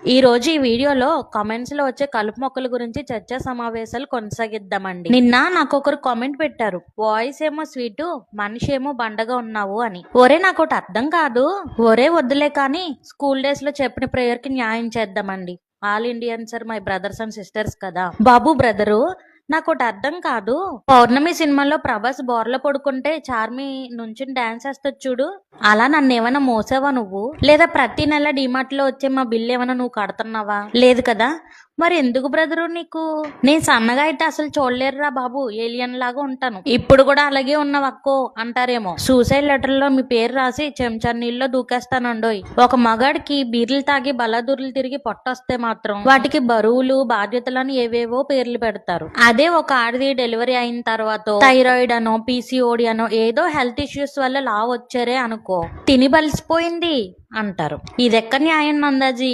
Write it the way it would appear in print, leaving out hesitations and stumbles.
ఈ రోజు ఈ వీడియోలో కామెంట్స్ లో వచ్చే కలుపు మొక్కల గురించి చర్చా సమావేశాలు కొనసాగిద్దామండి. నిన్న నాకు ఒకరు కామెంట్ పెట్టారు, వాయిస్ ఏమో స్వీటు, మనిషి ఏమో బండగా ఉన్నావు అని. ఒరే నాకు ఒకటి అర్థం కాదు. ఒరే వద్దులే కానీ స్కూల్ డేస్ లో చెప్పిన ప్రేయర్ కి న్యాయం చేద్దామండి. All Indians are my brothers and sisters కదా. బాబు బ్రదరు, నాకు ఒకటి అర్థం కాదు. పౌర్ణమి సినిమాలో ప్రభాస్ బోర్లో పడుకుంటే చార్మి నుంచి డాన్స్ వేస్తుంది చూడు, అలా నన్ను ఏమైనా మోసావా నువ్వు? లేదా ప్రతి నెల డిమార్ట్ లో వచ్చే మా బిల్ ఏమైనా నువ్వు కడుతున్నావా? లేదు కదా. మరి ఎందుకు బ్రదరు నీకు? నేను సన్నగా అయితే అసలు చూడలేరురా బాబు, ఏలియన్ లాగా ఉంటాను. ఇప్పుడు కూడా అలాగే ఉన్నవక్కో అంటారేమో. సూసైడ్ లెటర్ లో మీ పేరు రాసి చెంచా నీళ్ళలో దూకేస్తానండోయ్. ఒక మగాడికి బీర్లు తాగి బలాదూర్లు తిరిగి పొట్టొస్తే మాత్రం వాటికి బరువులు బాధ్యతలను ఏవేవో పేర్లు పెడతారు. అదే ఒక ఆడది డెలివరీ అయిన తర్వాత థైరాయిడ్ అనో పీసీఓడి అనో ఏదో హెల్త్ ఇష్యూస్ వల్ల లావు వచ్చారే అనుకో, తిని బలిసిపోయింది అంటారు. ఇదెక్క న్యాయం నందాజీ?